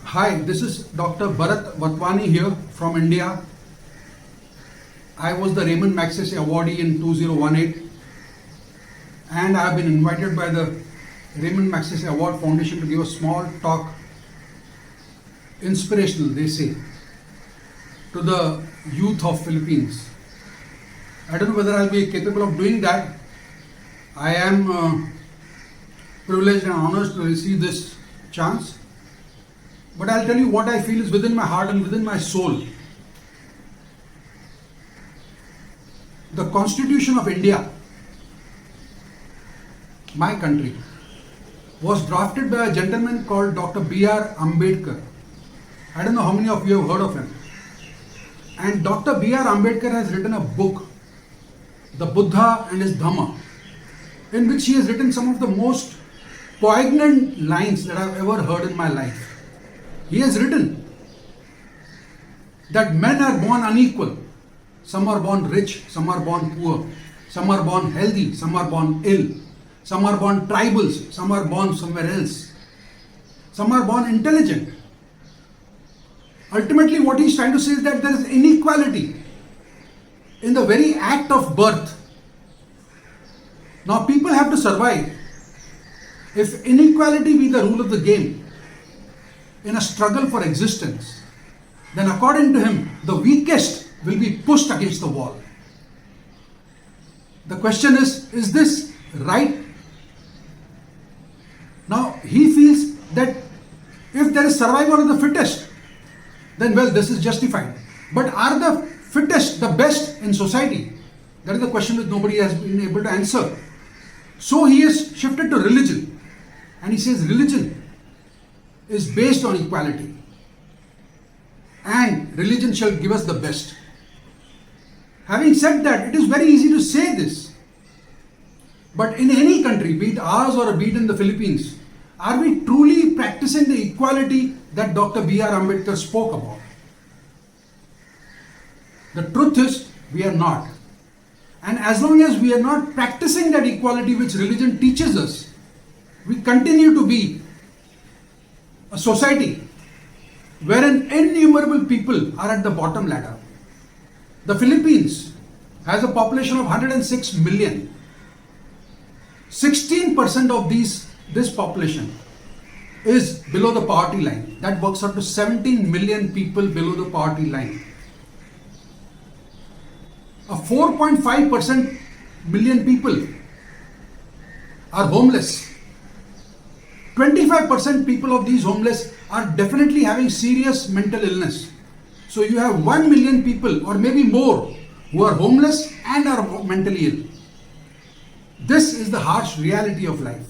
Hi, this is Dr. Bharat Vatwani here from India. I was the Raymond Magsaysay awardee in 2018 and I have been invited by the Raymond Magsaysay Award Foundation to give a small talk, inspirational they say, to the youth of Philippines. I don't know whether I'll be capable of doing that. I am privileged and honored to receive this chance. But I'll tell you what I feel is within my heart and within my soul. The Constitution of India, my country, was drafted by a gentleman called Dr. B.R. Ambedkar. I don't know how many of you have heard of him. And Dr. B.R. Ambedkar has written a book, The Buddha and His Dhamma, in which he has written some of the most poignant lines that I've ever heard in my life. He has written that men are born unequal. Some are born rich, some are born poor, some are born healthy, some are born ill, some are born tribals, some are born somewhere else, some are born intelligent. Ultimately, what he's trying to say is that there is inequality in the very act of birth. Now, people have to survive. If inequality be the rule of the game, in a struggle for existence, then according to him, the weakest will be pushed against the wall. The question is this right? Now, he feels that if there is survival of the fittest, then well, this is justified. But are the fittest the best in society? That is the question which nobody has been able to answer. So he has shifted to religion. And he says religion is based on equality, and religion shall give us the best. Having said that, it is very easy to say this, but in any country, be it ours or be it in the Philippines, are we truly practicing the equality that Dr. B.R. Ambedkar spoke about? The truth is, we are not. And as long as we are not practicing that equality which religion teaches us, we continue to be a society wherein innumerable people are at the bottom ladder. The Philippines has a population of 106 million. 16% of this population is below the poverty line. That works out to 17 million people below the poverty line. A 4.5% million people are homeless. 25% people of these homeless are definitely having serious mental illness. So you have 1 million people or maybe more who are homeless and are mentally ill. This is the harsh reality of life.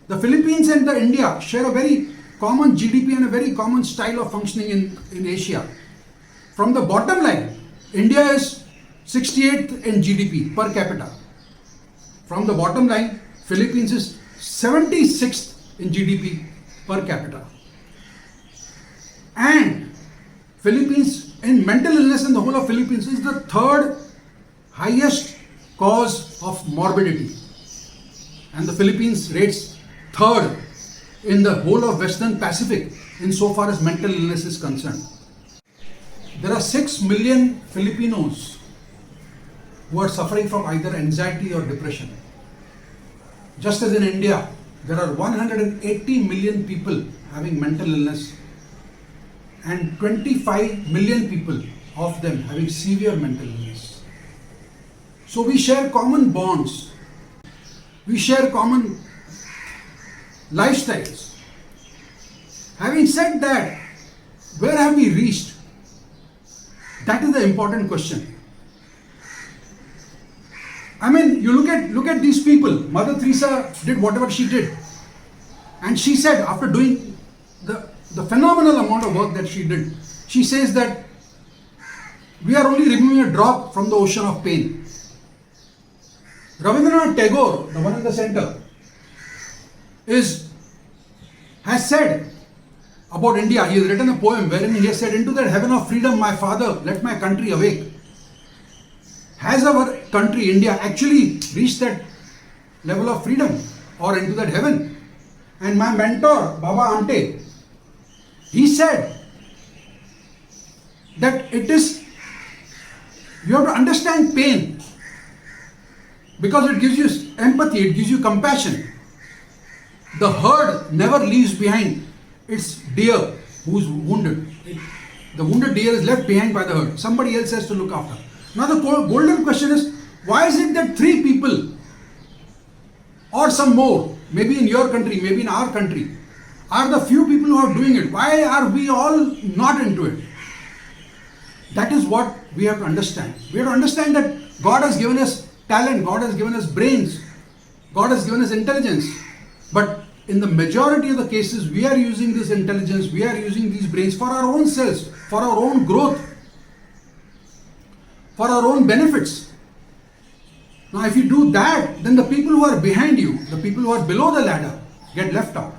The Philippines and the India share a very common GDP and a very common style of functioning in Asia. From the bottom line, India is 68th in GDP per capita. From the bottom line, Philippines is 76th in GDP per capita. And Philippines, in mental illness in the whole of Philippines, is the third highest cause of morbidity. And the Philippines rates third in the whole of Western Pacific insofar as mental illness is concerned. There are 6 million Filipinos who are suffering from either anxiety or depression. Just as in India, there are 180 million people having mental illness and 25 million people of them having severe mental illness. So we share common bonds. We share common lifestyles. Having said that, where have we reached? That is the important question. I mean, you look at these people. Mother Teresa did whatever she did. And she said, after doing the phenomenal amount of work that she did, she says that we are only removing a drop from the ocean of pain. Rabindranath Tagore, the one in the center, has said about India, he has written a poem wherein he has said, "Into that heaven of freedom, my father, let my country awake." Has our country, India, actually reached that level of freedom or into that heaven? And my mentor, Baba Ante, He said that you have to understand pain because it gives you empathy, it gives you compassion. The herd never leaves behind its deer who's wounded. The wounded deer is left behind by the herd. Somebody else has to look after. Now the golden question is, why is it that 3 people or some more, maybe in your country, maybe in our country, are the few people who are doing it? Why are we all not into it? That is what we have to understand. We have to understand that God has given us talent, God has given us brains, God has given us intelligence. But in the majority of the cases, we are using this intelligence, we are using these brains for our own selves, for our own growth, for our own benefits. Now, if you do that, then the people who are behind you, the people who are below the ladder, get left out.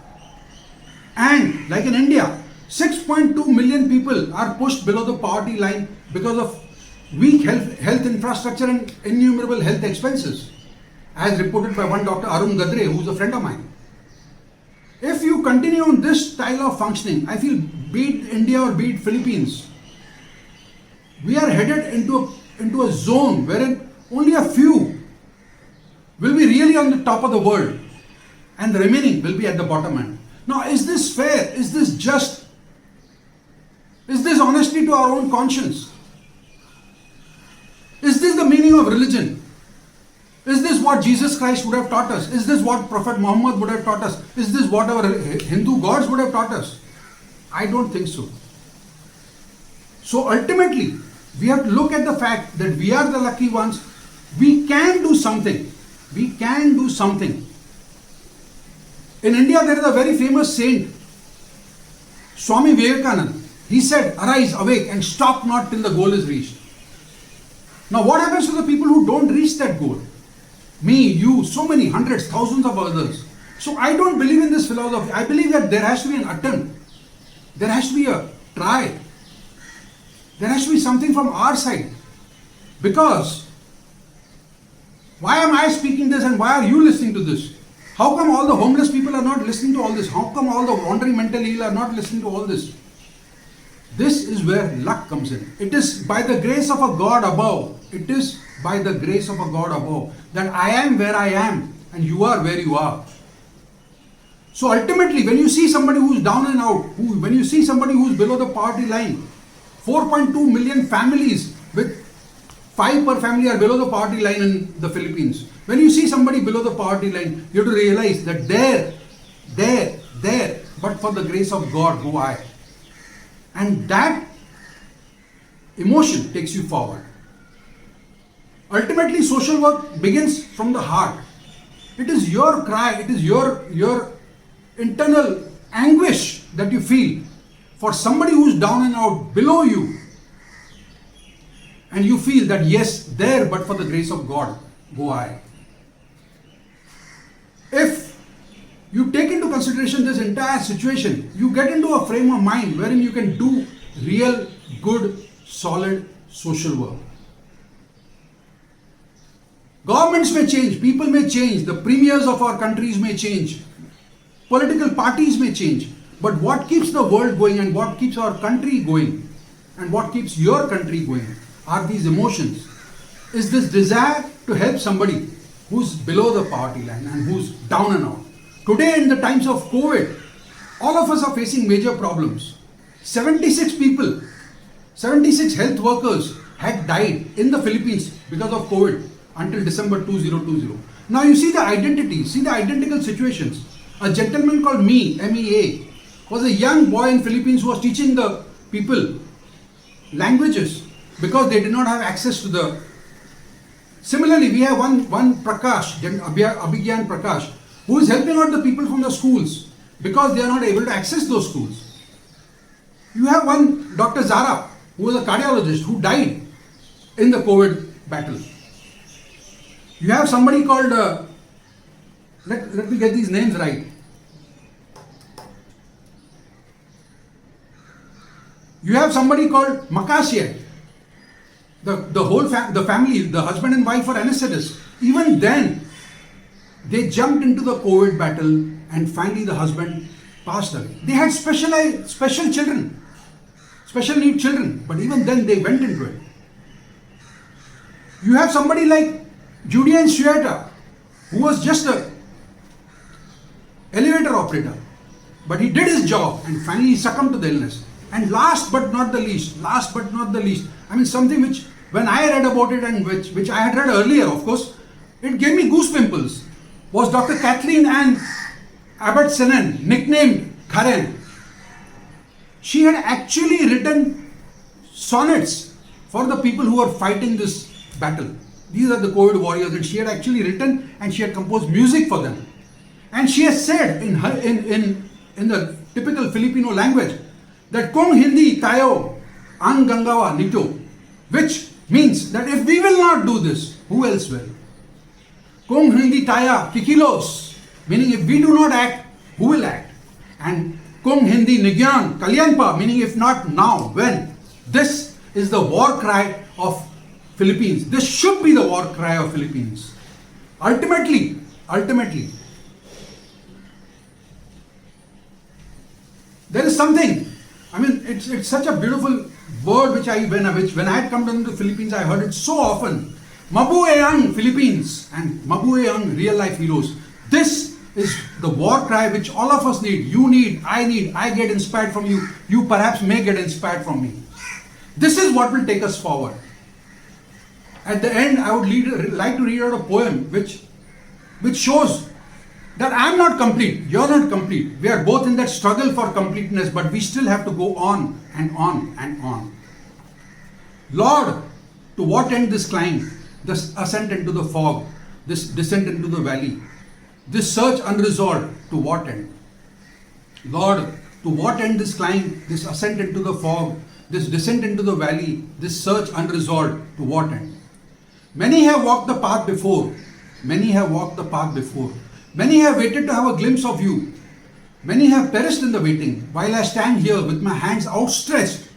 And like in India, 6.2 million people are pushed below the poverty line because of weak health infrastructure and innumerable health expenses, as reported by one Dr. Arun Gadre, who is a friend of mine. If you continue on this style of functioning, I feel, be it India or be it Philippines, we are headed into a zone wherein only a few will be really on the top of the world and the remaining will be at the bottom end. Now, is this fair? Is this just? Is this honesty to our own conscience? Is this the meaning of religion? Is this what Jesus Christ would have taught us? Is this what Prophet Muhammad would have taught us? Is this what our Hindu gods would have taught us? I don't think so. So ultimately, we have to look at the fact that we are the lucky ones. We can do something. We can do something. In India, there is a very famous saint, Swami Vivekananda. He said, "Arise, awake, and stop not till the goal is reached." Now, what happens to the people who don't reach that goal? Me, you, so many hundreds, thousands of others. So I don't believe in this philosophy. I believe that there has to be an attempt. There has to be a try. There has to be something from our side. Because why am I speaking this and why are you listening to this? How come all the homeless people are not listening to all this? How come all the wandering mentally ill are not listening to all this? This is where luck comes in. It is by the grace of a God above. It is by the grace of a God above that I am where I am and you are where you are. So ultimately, when you see somebody who's down and out, when you see somebody who's below the poverty line, 4.2 million families with 5 per family are below the poverty line in the Philippines. When you see somebody below the poverty line, you have to realize that there, but for the grace of God go I. And that emotion takes you forward. Ultimately, social work begins from the heart. It is your cry, it is your internal anguish that you feel for somebody who's down and out below you. And you feel that yes, there, but for the grace of God go I. If you take into consideration this entire situation, you get into a frame of mind wherein you can do real, good, solid social work. Governments may change, people may change, the premiers of our countries may change, political parties may change, but what keeps the world going and what keeps our country going and what keeps your country going are these emotions. Is this desire to help somebody who's below the poverty line and who's down and out. Today, in the times of COVID, all of us are facing major problems. 76 people, 76 health workers had died in the Philippines because of COVID until December 2020. Now you see the identity, see the identical situations. A gentleman called MEA, was a young boy in Philippines who was teaching the people languages because they did not have access to the... Similarly, we have one Prakash, Abhigyan Prakash, who is helping out the people from the schools because they are not able to access those schools. You have one Dr. Zara, who was a cardiologist who died in the COVID battle. You have somebody called, let me get these names right. You have somebody called Makasya. The whole the family, the husband and wife are anesthetists. Even then, they jumped into the COVID battle and finally the husband passed away. They had special children, special need children, but even then they went into it. You have somebody like Julian Shueta, who was just a elevator operator, but he did his job and finally he succumbed to the illness. And last but not the least, I mean something which when I read about it and which I had read earlier, of course, it gave me goose pimples, was Dr. Kathleen Ann Abbott Senen, nicknamed Karen. She had actually written sonnets for the people who were fighting this battle. These are the COVID warriors, and she had actually written and she had composed music for them. And she has said in the typical Filipino language that Kung Hindi tayo ang gangawa nito, which means that if we will not do this, who else will? Kung Hindi taya kikilos, meaning if we do not act, who will act? And Kung Hindi Nigyan Kalyanpa, meaning if not now, when? This is the war cry of Philippines. This should be the war cry of Philippines. Ultimately, there is something. I mean, it's such a beautiful word which when I had come to the Philippines, I heard it so often. Mabuhay Philippines and Mabuhay real life heroes. This is the war cry which all of us need. You need, I get inspired from you. You perhaps may get inspired from me. This is what will take us forward. At the end, I would like to read out a poem which shows that I am not complete, you are not complete. We are both in that struggle for completeness, but we still have to go on and on and on. Lord, to what end this climb, this ascent into the fog, this descent into the valley, this search unresolved, to what end? Lord, to what end this climb, this ascent into the fog, this descent into the valley, this search unresolved, to what end? Many have walked the path before. Many have walked the path before. Many have waited to have a glimpse of you. Many have perished in the waiting, while I stand here with my hands outstretched,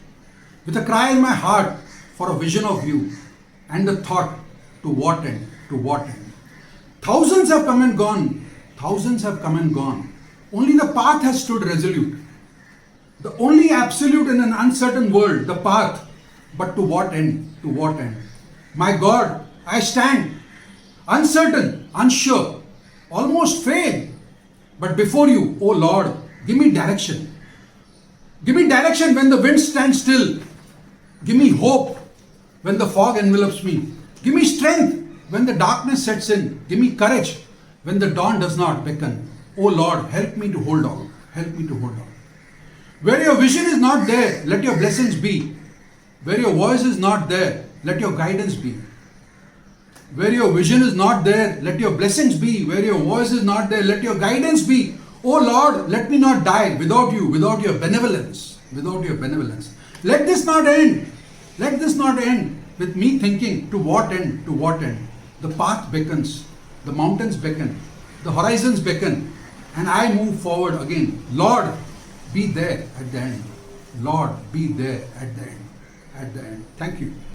with a cry in my heart for a vision of you, and the thought, to what end, to what end? Thousands have come and gone. Thousands have come and gone. Only the path has stood resolute. The only absolute in an uncertain world, the path. But to what end? To what end? My God, I stand uncertain, unsure, almost failed. But before you, oh Lord, give me direction. Give me direction when the wind stands still. Give me hope when the fog envelops me. Give me strength when the darkness sets in. Give me courage when the dawn does not beckon. Oh Lord, help me to hold on. Help me to hold on. Where your vision is not there, let your blessings be. Where your voice is not there, let your guidance be. Where your vision is not there, let your blessings be. Where your voice is not there, let your guidance be. Oh Lord, let me not die without you, without your benevolence. Without your benevolence. Let this not end. Let this not end with me thinking, to what end, to what end. The path beckons, the mountains beckon, the horizons beckon, and I move forward again. Lord, be there at the end. Lord, be there at the end. At the end. Thank you.